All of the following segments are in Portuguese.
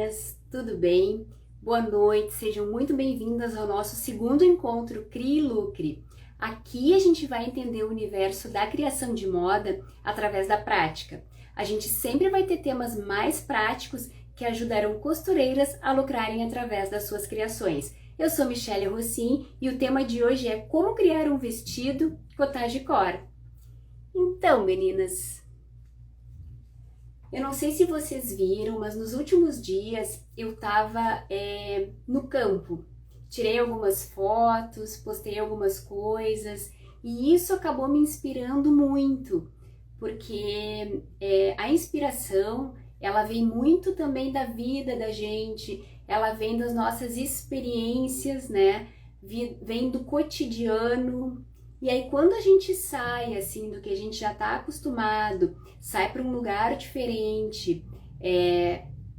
meninas, tudo bem? Boa noite, sejam muito bem-vindas ao nosso segundo encontro Crie e Lucre. Aqui a gente vai entender o universo da criação de moda através da prática. A gente sempre vai ter temas mais práticos que ajudarão costureiras a lucrarem através das suas criações. Eu sou Michelle Rossin e o tema de hoje é como criar um vestido cottage core. Então, meninas, eu não sei se vocês viram, mas nos últimos dias eu tava no campo. Tirei algumas fotos, postei algumas coisas e isso acabou me inspirando muito, porque a inspiração, ela vem muito também da vida da gente, ela vem das nossas experiências, né? Vem do cotidiano. E aí quando a gente sai assim do que a gente já está acostumado, sai para um lugar diferente,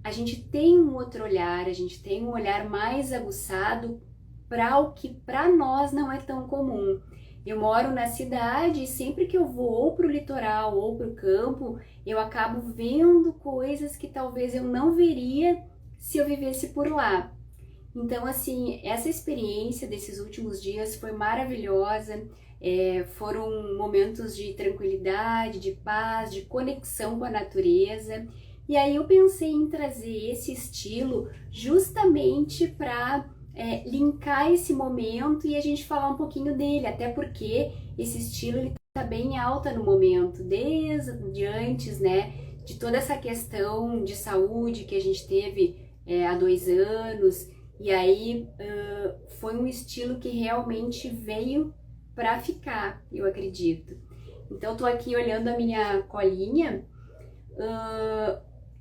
a gente tem um outro olhar, a gente tem um olhar mais aguçado para o que para nós não é tão comum. Eu moro na cidade e sempre que eu vou ou para o litoral ou para o campo, eu acabo vendo coisas que talvez eu não veria se eu vivesse por lá. Então, assim, essa experiência desses últimos dias foi maravilhosa. Foram momentos de tranquilidade, de paz, de conexão com a natureza. E aí eu pensei em trazer esse estilo justamente para linkar esse momento e a gente falar um pouquinho dele, até porque esse estilo ele tá bem alta no momento, desde antes, né, de toda essa questão de saúde que a gente teve há 2 anos. E aí foi um estilo que realmente veio para ficar, eu acredito. Então, tô aqui olhando a minha colinha.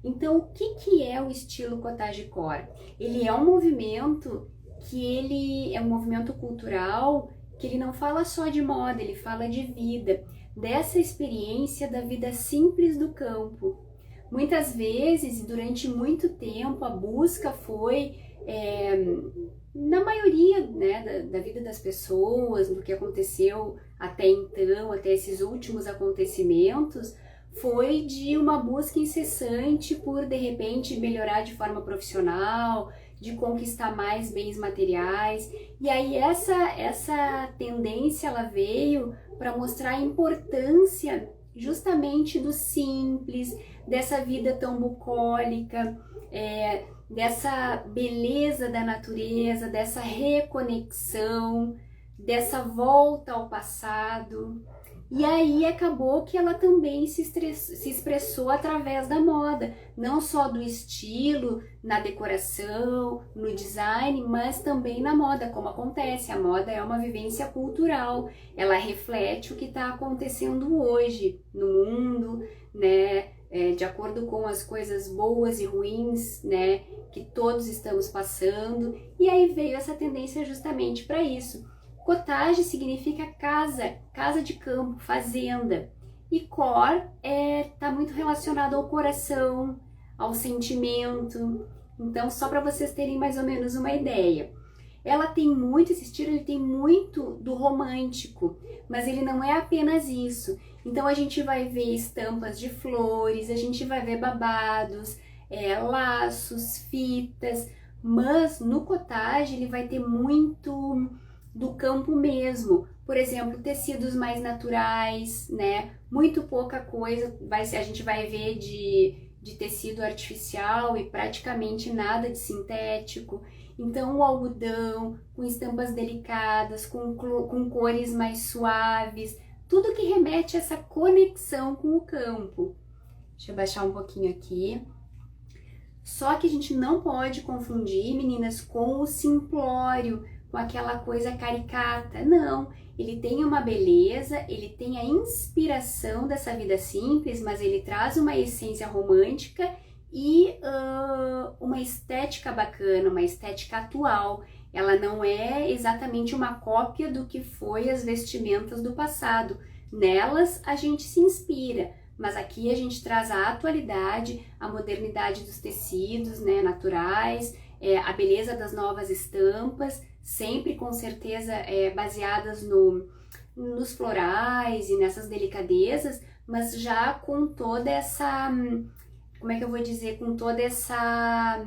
Então, o que é o estilo cottage core? Ele é um movimento que ele é um movimento cultural que ele não fala só de moda, ele fala de vida, dessa experiência da vida simples do campo. Muitas vezes e durante muito tempo a busca foi na maioria, né, da vida das pessoas, do que aconteceu até então, até esses últimos acontecimentos, foi de uma busca incessante por, de repente, melhorar de forma profissional, de conquistar mais bens materiais. E aí essa tendência ela veio para mostrar a importância justamente do simples, dessa vida tão bucólica, dessa beleza da natureza, dessa reconexão, dessa volta ao passado. E aí acabou que ela também se expressou através da moda, não só do estilo, na decoração, no design, mas também na moda, como acontece. A moda é uma vivência cultural, ela reflete o que está acontecendo hoje no mundo, né? De acordo com as coisas boas e ruins, né, que todos estamos passando. E aí veio essa tendência justamente para isso. Cottage significa casa, casa de campo, fazenda. E core tá muito relacionado ao coração, ao sentimento. Então, só para vocês terem mais ou menos uma ideia. Ela tem muito, esse estilo ele tem muito do romântico, mas ele não é apenas isso. Então a gente vai ver estampas de flores, a gente vai ver babados, laços, fitas, mas no cottage ele vai ter muito do campo mesmo. Por exemplo, tecidos mais naturais, né? Muito pouca coisa a gente vai ver de tecido artificial e praticamente nada de sintético. Então o algodão, com estampas delicadas, com cores mais suaves, tudo que remete a essa conexão com o campo. Deixa eu baixar um pouquinho aqui. Só que a gente não pode confundir, meninas, com o simplório, com aquela coisa caricata. Não, ele tem uma beleza, ele tem a inspiração dessa vida simples, mas ele traz uma essência romântica e uma estética bacana, uma estética atual. Ela não é exatamente uma cópia do que foi as vestimentas do passado. Nelas a gente se inspira, mas aqui a gente traz a atualidade, a modernidade dos tecidos, né, naturais, a beleza das novas estampas, sempre com certeza baseadas nos florais e nessas delicadezas, mas já com toda como é que eu vou dizer, com toda essa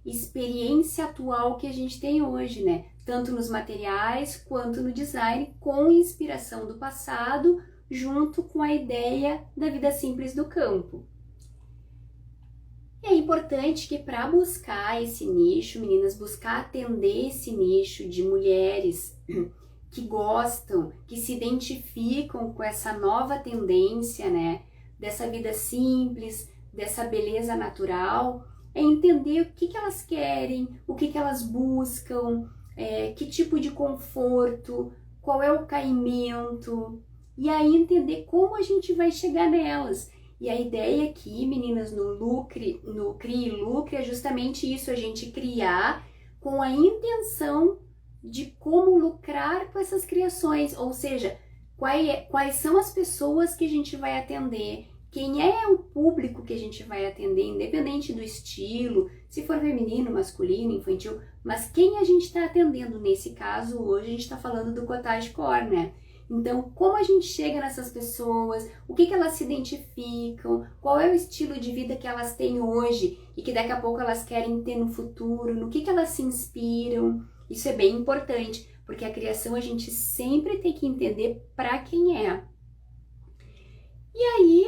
experiência atual que a gente tem hoje, né? Tanto nos materiais quanto no design, com inspiração do passado, junto com a ideia da vida simples do campo. É importante que para buscar esse nicho, meninas, buscar atender esse nicho de mulheres que gostam, que se identificam com essa nova tendência, né, dessa vida simples, dessa beleza natural, é entender o que elas querem, o que elas buscam, que tipo de conforto, qual é o caimento, e aí entender como a gente vai chegar nelas. E a ideia aqui, meninas, no Crie e Lucre, é justamente isso, a gente criar com a intenção de como lucrar com essas criações, ou seja, quais são as pessoas que a gente vai atender, quem é o público que a gente vai atender, independente do estilo, se for feminino, masculino, infantil, mas quem a gente está atendendo nesse caso, hoje a gente está falando do cottagecore, né? Então, como a gente chega nessas pessoas, o que elas se identificam, qual é o estilo de vida que elas têm hoje e que daqui a pouco elas querem ter no futuro, no que elas se inspiram, isso é bem importante, porque a criação a gente sempre tem que entender para quem é. E aí,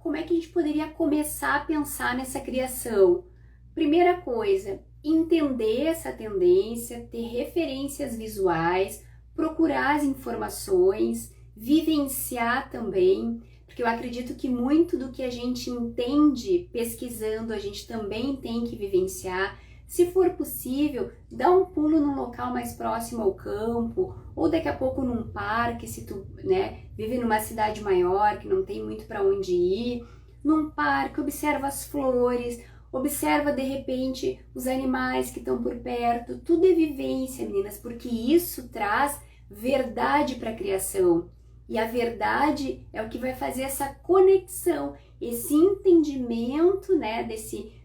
como é que a gente poderia começar a pensar nessa criação? Primeira coisa, entender essa tendência, ter referências visuais, procurar as informações, vivenciar também, porque eu acredito que muito do que a gente entende pesquisando, a gente também tem que vivenciar. Se for possível, dá um pulo num local mais próximo ao campo, ou daqui a pouco num parque, se tu, né, vive numa cidade maior, que não tem muito para onde ir, num parque, observa as flores, observa de repente os animais que estão por perto, tudo é vivência, meninas, porque isso traz verdade para a criação. E a verdade é o que vai fazer essa conexão, esse entendimento, né,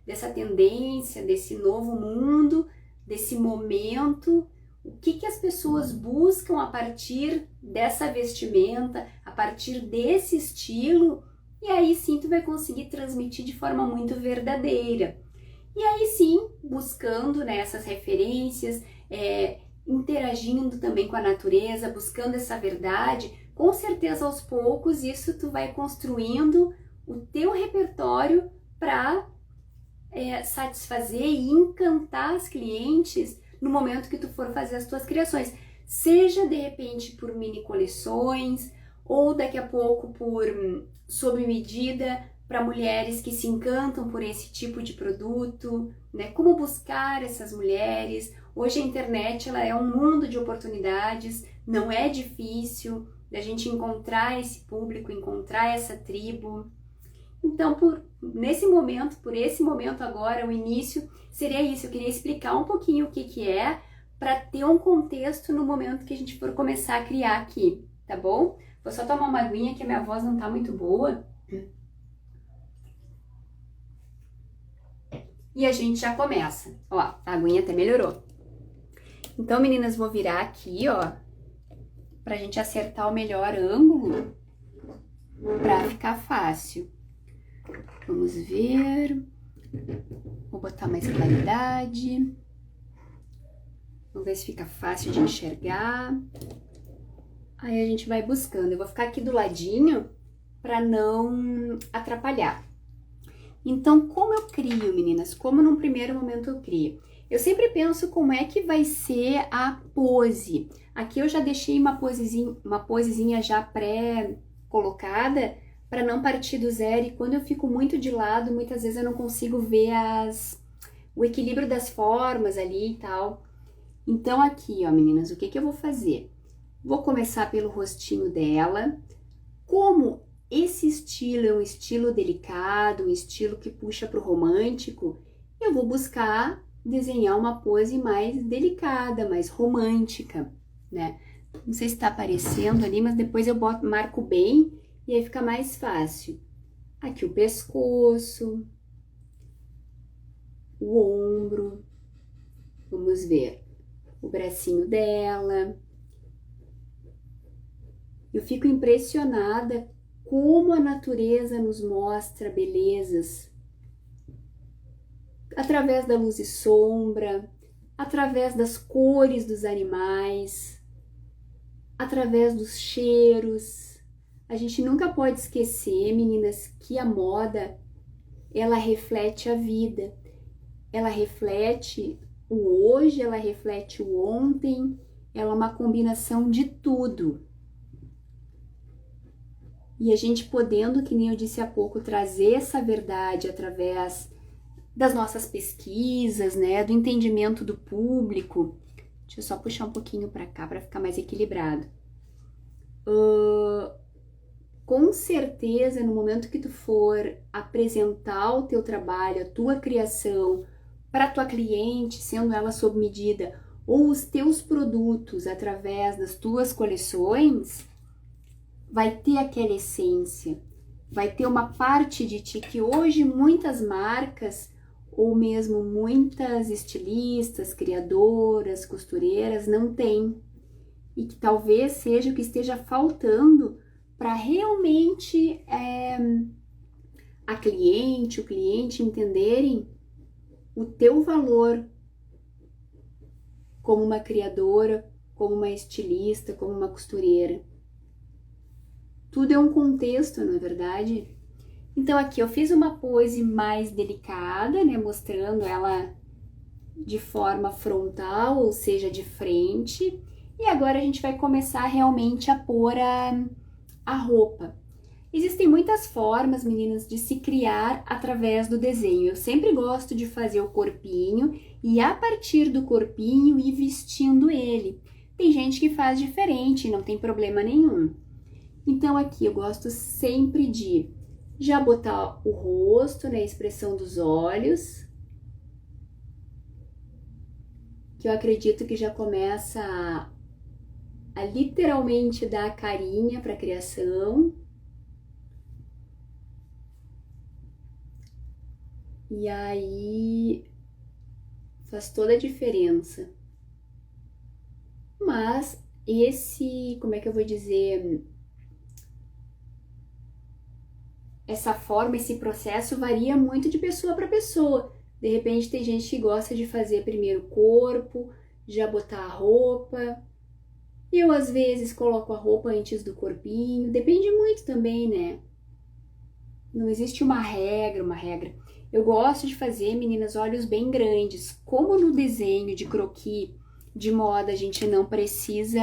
dessa tendência, desse novo mundo, desse momento, o que as pessoas buscam a partir dessa vestimenta, a partir desse estilo, e aí sim tu vai conseguir transmitir de forma muito verdadeira. E aí sim, buscando, né, essas referências, interagindo também com a natureza, buscando essa verdade, com certeza aos poucos isso tu vai construindo o teu repertório para satisfazer e encantar as clientes no momento que tu for fazer as tuas criações, seja de repente por mini coleções ou daqui a pouco por sob medida para mulheres que se encantam por esse tipo de produto, né? Como buscar essas mulheres? Hoje a internet ela é um mundo de oportunidades, não é difícil da gente encontrar esse público, encontrar essa tribo. Então, por esse momento agora, o início seria isso. Eu queria explicar um pouquinho o que é, para ter um contexto no momento que a gente for começar a criar aqui, tá bom? Vou só tomar uma aguinha que a minha voz não tá muito boa. E a gente já começa. Ó, a aguinha até melhorou. Então, meninas, vou virar aqui, ó, pra gente acertar o melhor ângulo, pra ficar fácil. Vamos ver. Vou botar mais claridade. Vamos ver se fica fácil de enxergar. Aí a gente vai buscando. Eu vou ficar aqui do ladinho para não atrapalhar. Então, como eu crio, meninas? Como num primeiro momento eu crio? Eu sempre penso como é que vai ser a pose. Aqui eu já deixei uma posezinha já pré-colocada para não partir do zero. E quando eu fico muito de lado, muitas vezes eu não consigo ver o equilíbrio das formas ali e tal. Então aqui, ó, meninas, o que eu vou fazer? Vou começar pelo rostinho dela. Como esse estilo é um estilo delicado, um estilo que puxa para o romântico, eu vou buscar desenhar uma pose mais delicada, mais romântica, né? Não sei se está aparecendo ali, mas depois eu marco bem e aí fica mais fácil. Aqui o pescoço, o ombro, vamos ver o bracinho dela. Eu fico impressionada como a natureza nos mostra belezas através da luz e sombra, através das cores dos animais, através dos cheiros. A gente nunca pode esquecer, meninas, que a moda, ela reflete a vida. Ela reflete o hoje, ela reflete o ontem, ela é uma combinação de tudo. E a gente podendo, que nem eu disse há pouco, trazer essa verdade através das nossas pesquisas, né, do entendimento do público. Deixa eu só puxar um pouquinho para cá para ficar mais equilibrado. Com certeza, no momento que tu for apresentar o teu trabalho, a tua criação para a tua cliente, sendo ela sob medida, ou os teus produtos através das tuas coleções, vai ter aquela essência, vai ter uma parte de ti que hoje muitas marcas, ou mesmo muitas estilistas, criadoras, costureiras não têm. E que talvez seja o que esteja faltando para realmente a cliente, o cliente entenderem o teu valor como uma criadora, como uma estilista, como uma costureira. Tudo é um contexto, não é verdade? Então aqui eu fiz uma pose mais delicada, né, mostrando ela de forma frontal, ou seja, de frente. E agora a gente vai começar realmente a pôr a roupa. Existem muitas formas, meninas, de se criar através do desenho. Eu sempre gosto de fazer o corpinho e a partir do corpinho ir vestindo ele. Tem gente que faz diferente, não tem problema nenhum. Então aqui eu gosto sempre de já botar o rosto, né, a expressão dos olhos, que eu acredito que já começa a literalmente dar a carinha para a criação. E aí faz toda a diferença. Mas como é que eu vou dizer? Essa forma, esse processo varia muito de pessoa para pessoa. De repente tem gente que gosta de fazer primeiro o corpo, já botar a roupa. Eu às vezes coloco a roupa antes do corpinho, depende muito também, né? Não existe uma regra. Eu gosto de fazer, meninas, olhos bem grandes. Como no desenho de croquis de moda a gente não precisa...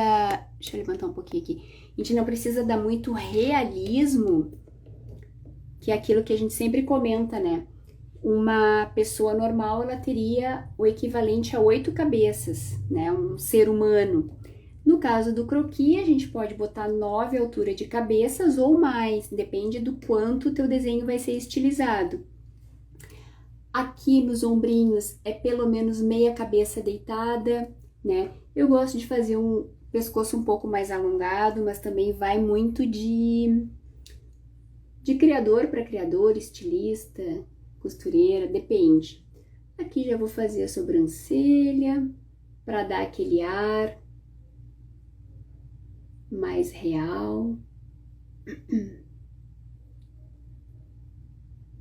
Deixa eu levantar um pouquinho aqui. A gente não precisa dar muito realismo, que é aquilo que a gente sempre comenta, né? Uma pessoa normal, ela teria o equivalente a 8 cabeças, né? Um ser humano. No caso do croquis, a gente pode botar 9 altura de cabeças ou mais, depende do quanto o teu desenho vai ser estilizado. Aqui nos ombrinhos é pelo menos meia cabeça deitada, né? Eu gosto de fazer um pescoço um pouco mais alongado, mas também vai muito de criador para criador, estilista, costureira, depende. Aqui já vou fazer a sobrancelha para dar aquele ar mais real.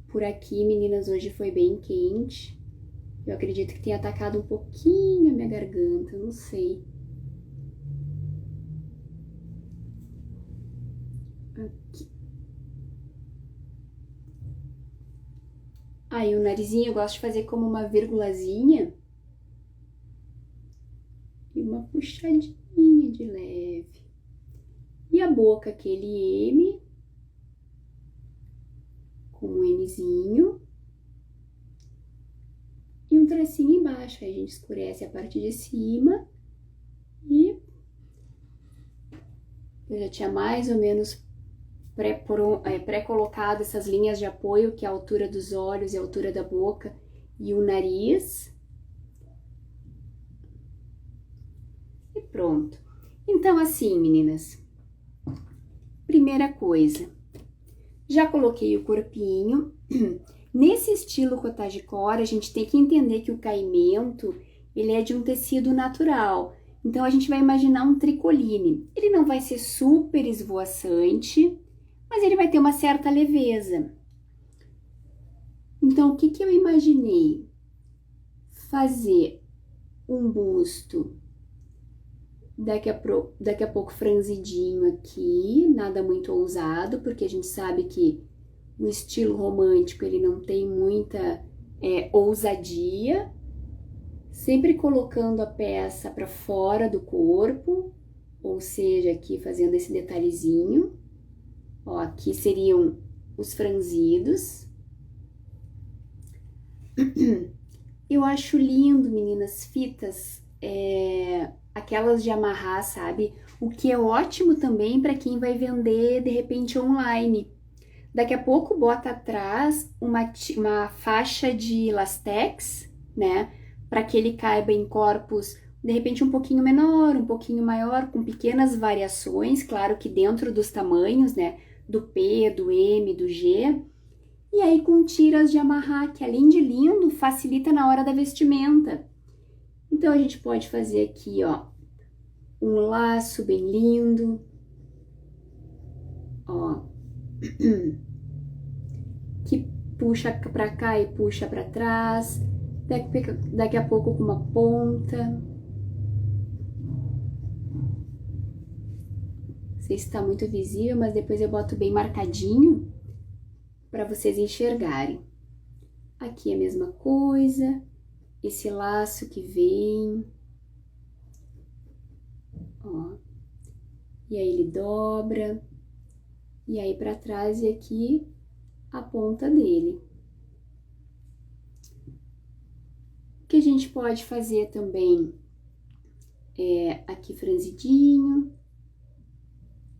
Por aqui, meninas, hoje foi bem quente. Eu acredito que tenha atacado um pouquinho a minha garganta, não sei. Aqui. Aí o narizinho eu gosto de fazer como uma virgulazinha e uma puxadinha de leve. E a boca, aquele M com um Nzinho e um tracinho embaixo. Aí a gente escurece a parte de cima e eu já tinha mais ou menos pré-colocado essas linhas de apoio, que é a altura dos olhos e a altura da boca e o nariz. E pronto. Então, assim, meninas, primeira coisa, já coloquei o corpinho. Nesse estilo cottage core, a gente tem que entender que o caimento, ele é de um tecido natural. Então, a gente vai imaginar um tricoline. Ele não vai ser super esvoaçante, mas ele vai ter uma certa leveza. Então, o que eu imaginei? fazer um busto daqui a pouco franzidinho aqui, nada muito ousado, porque a gente sabe que o estilo romântico ele não tem muita ousadia, sempre colocando a peça para fora do corpo, ou seja, aqui fazendo esse detalhezinho. Ó, aqui seriam os franzidos. Eu acho lindo, meninas, fitas, aquelas de amarrar, sabe? O que é ótimo também para quem vai vender, de repente, online. Daqui a pouco bota atrás uma faixa de lastex, né? Para que ele caiba em corpos, de repente, um pouquinho menor, um pouquinho maior, com pequenas variações, claro que dentro dos tamanhos, né? Do P, do M, do G. E aí com tiras de amarrar, que além de lindo, facilita na hora da vestimenta. Então a gente pode fazer aqui, ó, um laço bem lindo, ó, que puxa pra cá e puxa pra trás, daqui a pouco com uma ponta. Não sei se está muito visível, mas depois eu boto bem marcadinho para vocês enxergarem. Aqui é a mesma coisa, esse laço que vem, ó, e aí ele dobra, e aí para trás e aqui a ponta dele. O que a gente pode fazer também aqui franzidinho,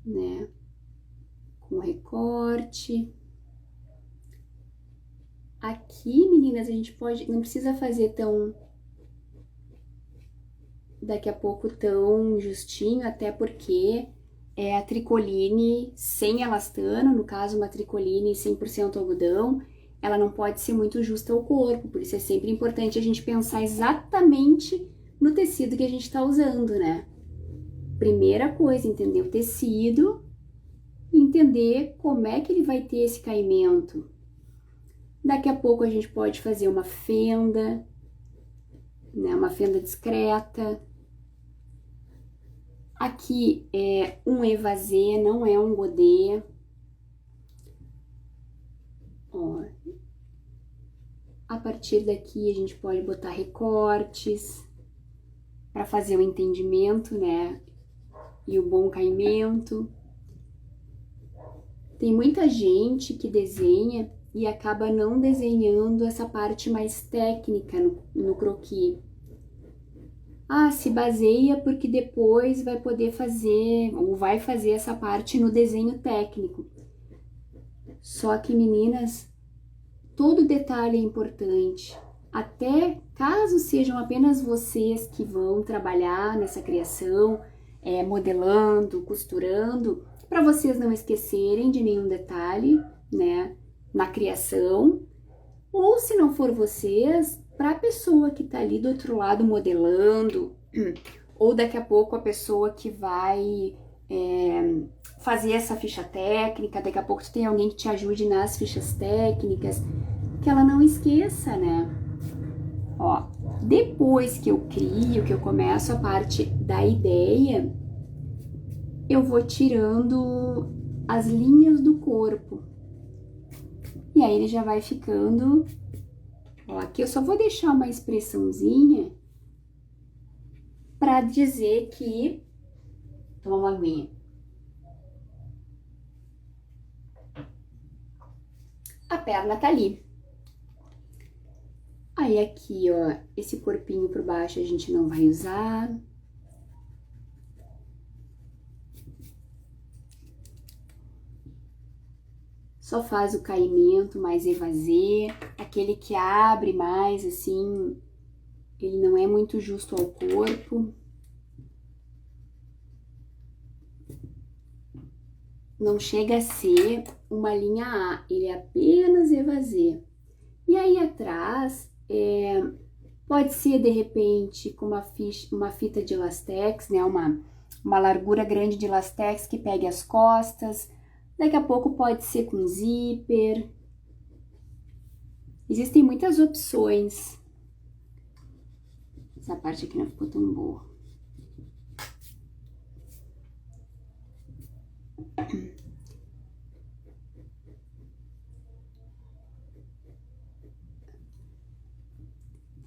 né, com recorte. Aqui, meninas, a gente pode, não precisa fazer tão, daqui a pouco tão justinho, até porque é a tricoline sem elastano, no caso uma tricoline 100% algodão, ela não pode ser muito justa ao corpo, por isso é sempre importante a gente pensar exatamente no tecido que a gente tá usando, né? Primeira coisa, entender o tecido, entender como é que ele vai ter esse caimento. Daqui a pouco a gente pode fazer uma fenda, né, uma fenda discreta. Aqui é um evasê, não é um godê. Ó, a partir daqui a gente pode botar recortes para fazer o entendimento, né, e o bom caimento. Tem muita gente que desenha e acaba não desenhando essa parte mais técnica no croquis. Ah, se baseia porque depois vai poder fazer, ou vai fazer essa parte no desenho técnico. Só que, meninas, todo detalhe é importante. Até caso sejam apenas vocês que vão trabalhar nessa criação, modelando, costurando, para vocês não esquecerem de nenhum detalhe, né, na criação, ou se não for vocês, para a pessoa que tá ali do outro lado modelando, ou daqui a pouco a pessoa que vai fazer essa ficha técnica, daqui a pouco tu tem alguém que te ajude nas fichas técnicas, que ela não esqueça, né? Ó, depois que eu crio, que eu começo a parte da ideia, eu vou tirando as linhas do corpo. E aí ele já vai ficando... Ó, aqui eu só vou deixar uma expressãozinha para dizer que... Toma uma aguinha. A perna tá ali. Aí aqui, ó, esse corpinho por baixo a gente não vai usar. Só faz o caimento mais evasê, aquele que abre mais, assim, ele não é muito justo ao corpo. Não chega a ser uma linha A, ele é apenas evasê. E aí atrás, pode ser de repente com uma fita de lastex, né, uma largura grande de lastex que pegue as costas. Daqui a pouco pode ser com zíper. Existem muitas opções. Essa parte aqui não ficou tão boa.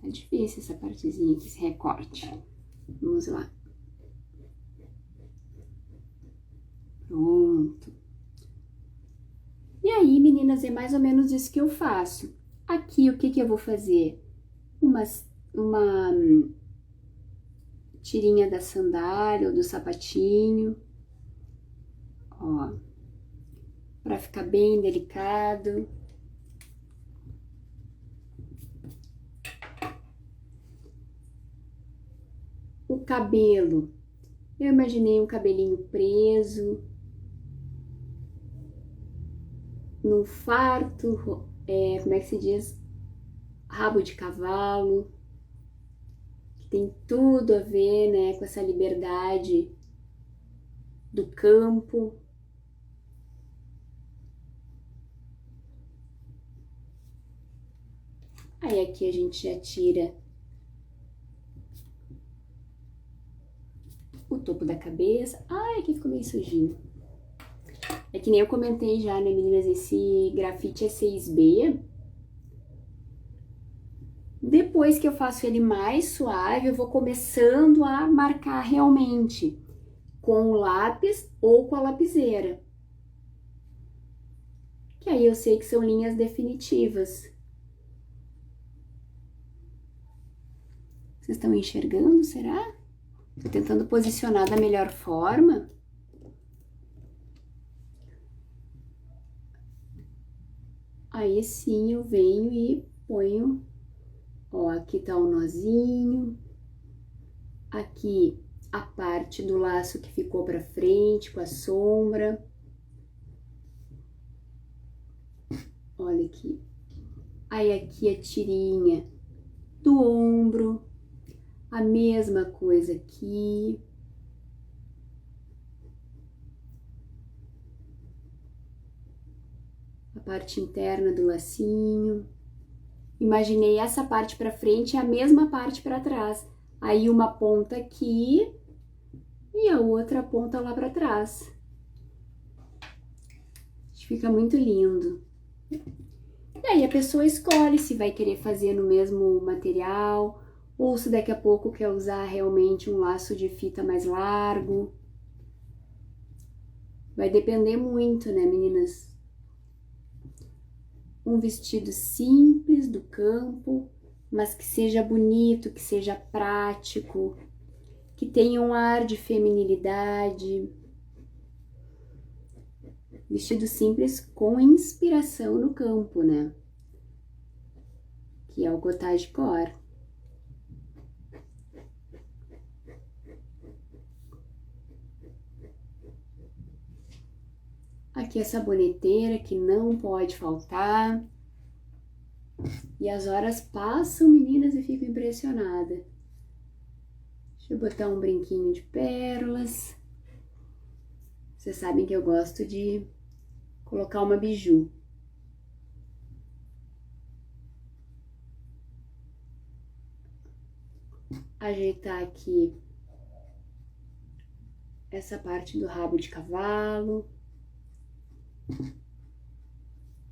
Tá difícil essa partezinha aqui, esse recorte. Vamos lá. Pronto. E aí, meninas, é mais ou menos isso que eu faço. Aqui, o que que eu vou fazer? Uma tirinha da sandália ou do sapatinho. Ó. Pra ficar bem delicado. O cabelo, eu imaginei um cabelinho preso, num farto, como é que se diz? Rabo de cavalo, que tem tudo a ver, né, com essa liberdade do campo. Aí aqui a gente já tira o topo da cabeça. Ai, aqui ficou meio sujinho. É que nem eu comentei já, né, meninas? Esse grafite é 6B. Depois que eu faço ele mais suave, eu vou começando a marcar realmente com o lápis ou com a lapiseira. Que aí eu sei que são linhas definitivas. Vocês estão enxergando, será? Tô tentando posicionar da melhor forma. Aí sim eu venho e ponho, ó, aqui tá o nozinho, aqui a parte do laço que ficou pra frente com a sombra. Olha aqui. Aí aqui a tirinha do ombro, a mesma coisa aqui. A parte interna do lacinho. Imaginei essa parte para frente e a mesma parte para trás. Aí uma ponta aqui e a outra ponta lá para trás. Fica muito lindo. E aí a pessoa escolhe se vai querer fazer no mesmo material ou se daqui a pouco quer usar realmente um laço de fita mais largo. Vai depender muito, né, meninas? Um vestido simples do campo, mas que seja bonito, que seja prático, que tenha um ar de feminilidade. Vestido simples com inspiração no campo, né? Que é o cottage core. Aqui a saboneteira que não pode faltar. E as horas passam, meninas, e fico impressionada. Deixa eu botar um brinquinho de pérolas. Vocês sabem que eu gosto de colocar uma biju. Ajeitar aqui essa parte do rabo de cavalo.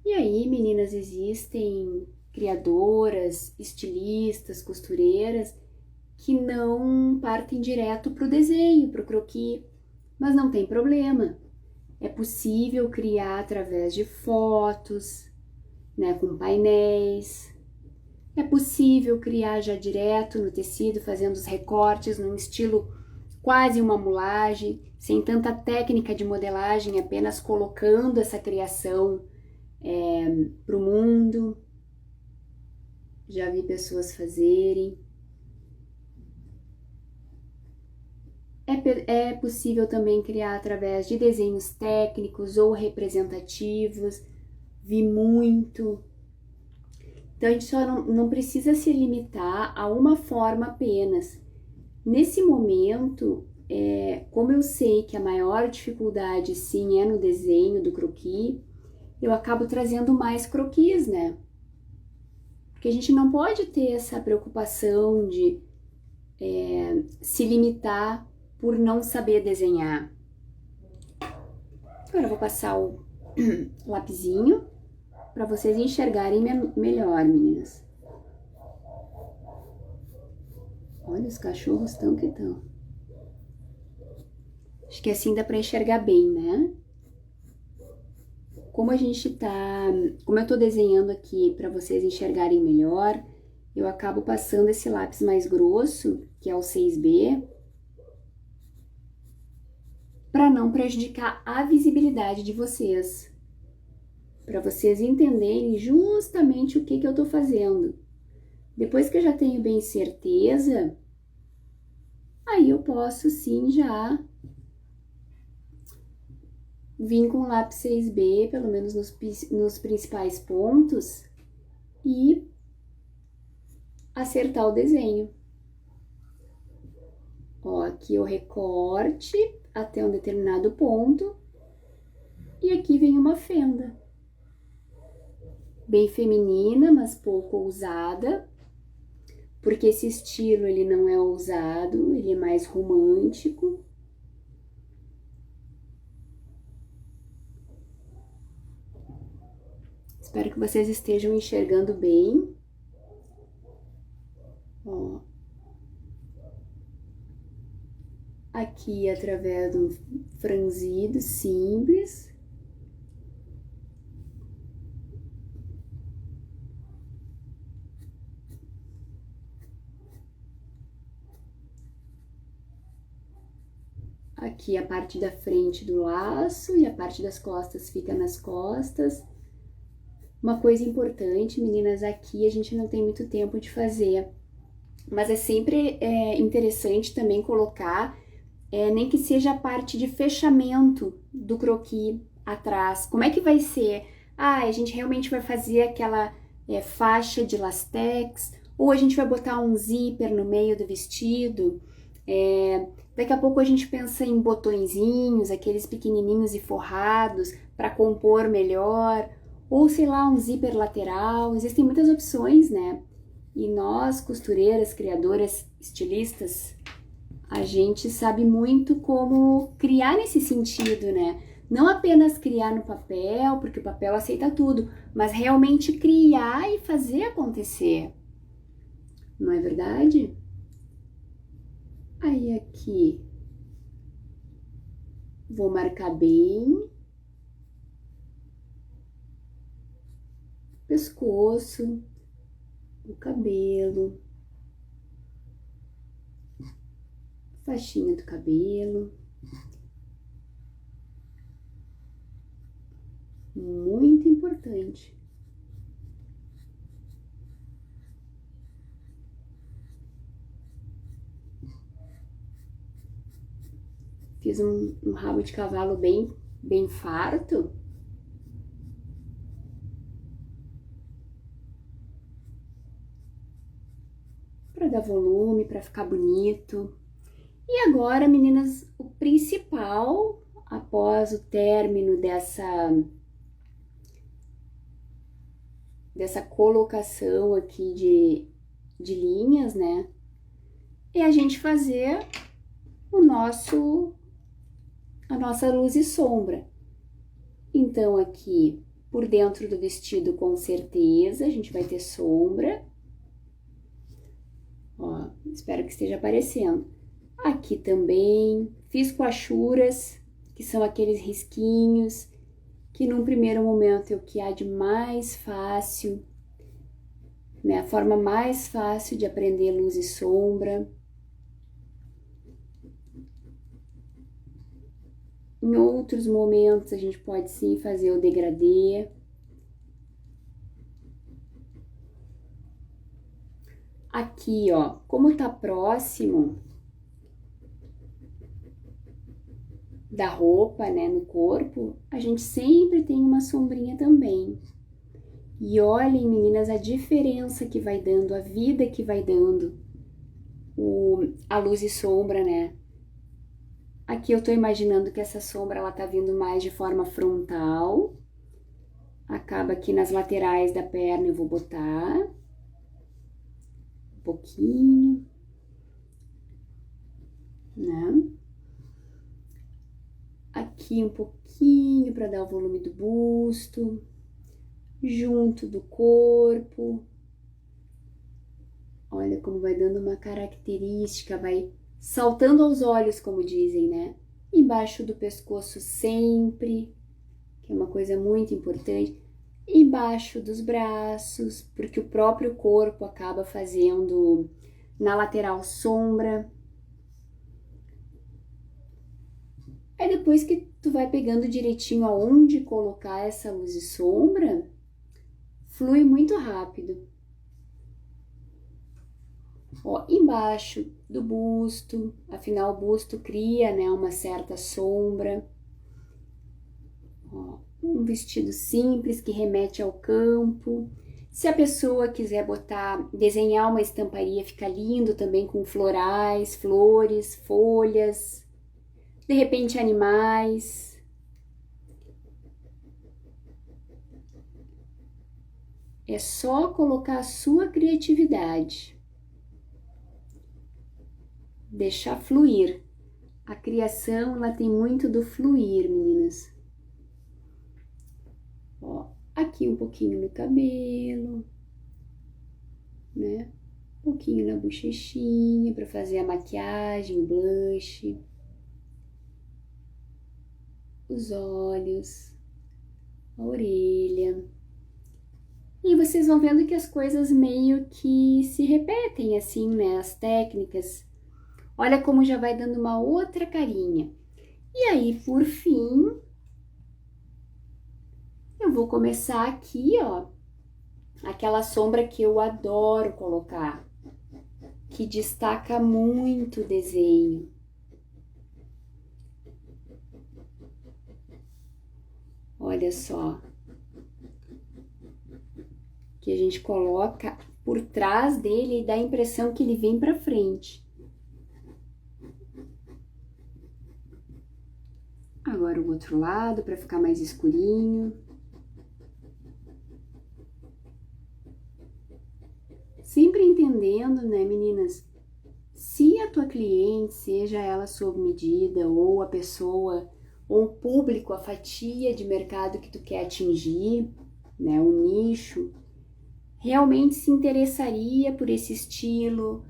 E aí, meninas, existem criadoras, estilistas, costureiras que não partem direto para o desenho, para o croquis, mas não tem problema. É possível criar através de fotos, né, com painéis. É possível criar já direto no tecido, fazendo os recortes num estilo quase uma mulagem, sem tanta técnica de modelagem, apenas colocando essa criação para o mundo. Já vi pessoas fazerem. É possível também criar através de desenhos técnicos ou representativos. Vi muito. Então, a gente só não precisa se limitar a uma forma apenas. Nesse momento, como eu sei que a maior dificuldade, sim, é no desenho do croquis, eu acabo trazendo mais croquis, né? Porque a gente não pode ter essa preocupação de se limitar por não saber desenhar. Agora eu vou passar o lapisinho para vocês enxergarem melhor, meninas. Olha, os cachorros estão que estão. Acho que assim dá para enxergar bem, né? Como eu tô desenhando aqui para vocês enxergarem melhor, eu acabo passando esse lápis mais grosso, que é o 6B, para não prejudicar a visibilidade de vocês. Para vocês entenderem justamente o que eu tô fazendo. Depois que eu já tenho bem certeza, aí eu posso sim já vir com o lápis 6B, pelo menos nos principais pontos, e acertar o desenho. Ó, aqui o recorte até um determinado ponto, e aqui vem uma fenda. Bem feminina, mas pouco ousada, porque esse estilo ele não é ousado, ele é mais romântico. Espero que vocês estejam enxergando bem. Ó. Aqui através de um franzido simples. Aqui a parte da frente do laço e a parte das costas fica nas costas. Uma coisa importante, meninas, aqui a gente não tem muito tempo de fazer, mas é sempre interessante também colocar, nem que seja a parte de fechamento do croquis atrás. Como é que vai ser? Ah, a gente realmente vai fazer aquela faixa de lastex, ou a gente vai botar um zíper no meio do vestido. Daqui a pouco a gente pensa em botõezinhos, aqueles pequenininhos e forrados, para compor melhor. Ou, sei lá, um zíper lateral. Existem muitas opções, né? E nós, costureiras, criadoras, estilistas, a gente sabe muito como criar nesse sentido, né? Não apenas criar no papel, porque o papel aceita tudo, mas realmente criar e fazer acontecer. Não é verdade? Aí aqui, vou marcar bem. Pescoço, o cabelo, faixinha do cabelo. Muito importante. Fiz um rabo de cavalo bem farto. Para dar volume, para ficar bonito. E agora, meninas, o principal, após o término dessa colocação aqui de linhas, né? É a gente fazer a nossa luz e sombra. Então, aqui, por dentro do vestido, com certeza, a gente vai ter sombra. Ó, espero que esteja aparecendo. Aqui também, fiz coachuras, que são aqueles risquinhos, que num primeiro momento é o que há de mais fácil, né? A forma mais fácil de aprender luz e sombra. Em outros momentos a gente pode sim fazer o degradê. Aqui, ó, como tá próximo da roupa, né, no corpo, a gente sempre tem uma sombrinha também. E olhem, meninas, a diferença que vai dando, a vida que vai dando a luz e sombra, né? Aqui eu tô imaginando que essa sombra, ela tá vindo mais de forma frontal. Acaba aqui nas laterais da perna eu vou botar um pouquinho. aqui um pouquinho para dar o volume do busto, junto do corpo. Olha como vai dando uma característica, vai saltando aos olhos, como dizem, né? Embaixo do pescoço sempre, que é uma coisa muito importante. Embaixo dos braços, porque o próprio corpo acaba fazendo na lateral sombra. Aí depois que tu vai pegando direitinho aonde colocar essa luz e sombra, flui muito rápido. Ó, embaixo do busto, afinal o busto cria, né, uma certa sombra. Ó, um vestido simples que remete ao campo. Se a pessoa quiser desenhar uma estamparia, fica lindo também com florais, flores, folhas, de repente animais. É só colocar a sua criatividade. Deixar fluir. A criação, ela tem muito do fluir, meninas. Ó, aqui um pouquinho no cabelo, né? Um pouquinho na bochechinha para fazer a maquiagem, o blush. Os olhos, a orelha. E vocês vão vendo que as coisas meio que se repetem assim, né? As técnicas. Olha como já vai dando uma outra carinha. E aí, por fim, eu vou começar aqui, ó, aquela sombra que eu adoro colocar, que destaca muito o desenho. Olha só. Que a gente coloca por trás dele e dá a impressão que ele vem para frente. Agora o outro lado, para ficar mais escurinho. Sempre entendendo, né, meninas? Se a tua cliente, seja ela sob medida, ou a pessoa, ou o público, a fatia de mercado que tu quer atingir, né, o nicho, realmente se interessaria por esse estilo,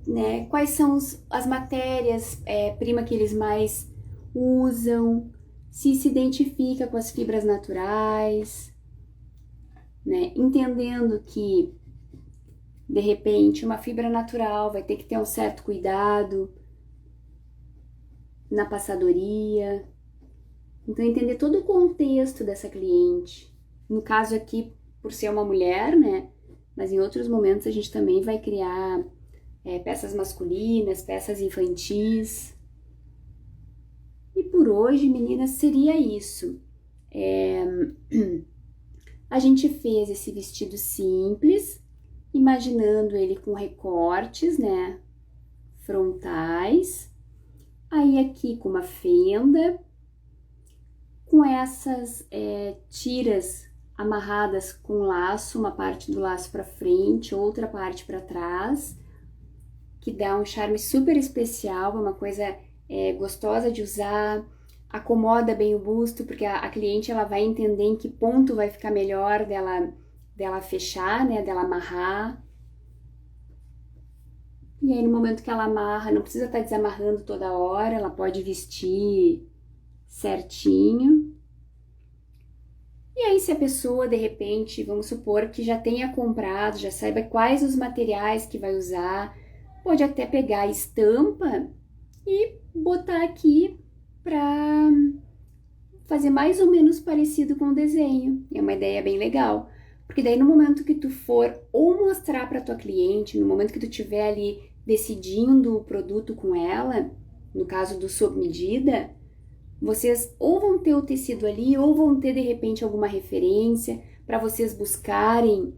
né? Quais são as matérias-prima que eles mais usam, se identifica com as fibras naturais, né? Entendendo que, de repente, uma fibra natural vai ter que ter um certo cuidado na passadoria. Então, entender todo o contexto dessa cliente. No caso aqui, por ser uma mulher, né? Mas em outros momentos a gente também vai criar peças masculinas, peças infantis. E por hoje, meninas, seria isso. A gente fez esse vestido simples, imaginando ele com recortes, né? Frontais. Aí aqui com uma fenda, com essas tiras amarradas com laço, uma parte do laço para frente, outra parte para trás, que dá um charme super especial, é uma coisa gostosa de usar, acomoda bem o busto, porque a cliente ela vai entender em que ponto vai ficar melhor dela fechar, né, dela amarrar. E aí no momento que ela amarra, não precisa estar desamarrando toda hora, ela pode vestir certinho. E aí, se a pessoa, de repente, vamos supor que já tenha comprado, já saiba quais os materiais que vai usar, pode até pegar a estampa e botar aqui para fazer mais ou menos parecido com o desenho. É uma ideia bem legal, porque daí no momento que tu for ou mostrar para tua cliente, no momento que tu estiver ali decidindo o produto com ela, no caso do sob medida, vocês ou vão ter o tecido ali, ou vão ter de repente alguma referência para vocês buscarem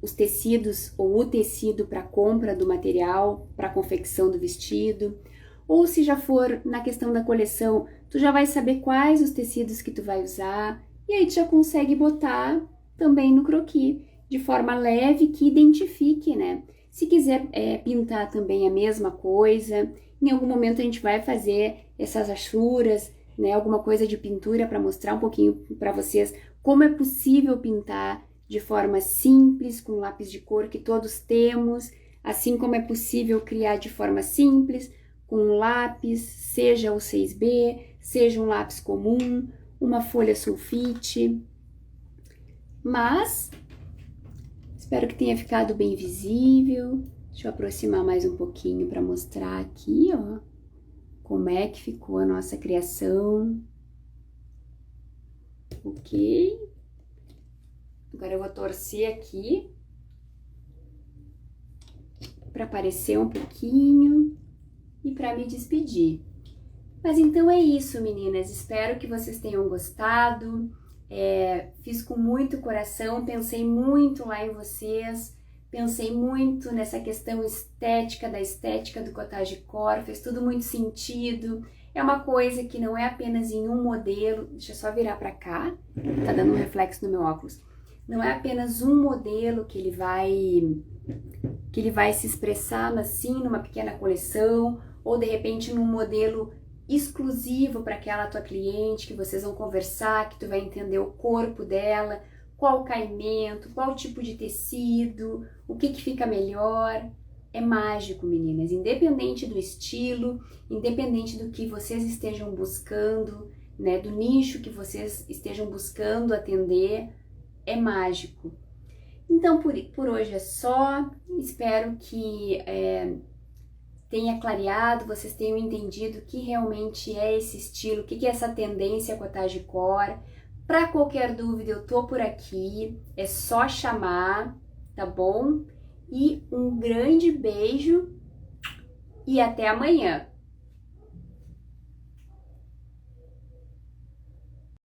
os tecidos ou o tecido para compra do material, para confecção do vestido. Ou se já for na questão da coleção, tu já vai saber quais os tecidos que tu vai usar, e aí tu já consegue botar também no croquis, de forma leve, que identifique, né? Se quiser pintar também a mesma coisa, em algum momento a gente vai fazer essas achuras, né, alguma coisa de pintura para mostrar um pouquinho para vocês como é possível pintar de forma simples, com lápis de cor que todos temos, assim como é possível criar de forma simples, com um lápis, seja o 6B, seja um lápis comum, uma folha sulfite. Mas espero que tenha ficado bem visível. Deixa eu aproximar mais um pouquinho para mostrar aqui, ó, como é que ficou a nossa criação. Ok? Agora eu vou torcer aqui para aparecer um pouquinho e para me despedir. Mas então é isso, meninas. Espero que vocês tenham gostado. Fiz com muito coração, pensei muito lá em vocês, pensei muito nessa questão estética, da estética do cottage core, fez tudo muito sentido. É uma coisa que não é apenas em um modelo, deixa eu só virar para cá, tá dando um reflexo no meu óculos. Não é apenas um modelo que ele vai se expressar assim numa pequena coleção, ou de repente num modelo exclusivo para aquela tua cliente, que vocês vão conversar, que tu vai entender o corpo dela, qual o caimento, qual tipo de tecido, o que fica melhor. É mágico, meninas, independente do estilo, independente do que vocês estejam buscando, né, do nicho que vocês estejam buscando atender, é mágico. Então, por hoje é só. Espero que tenha clareado, vocês tenham entendido o que realmente é esse estilo, o que é essa tendência cottage core. Para qualquer dúvida, eu tô por aqui, é só chamar, tá bom? E um grande beijo e até amanhã!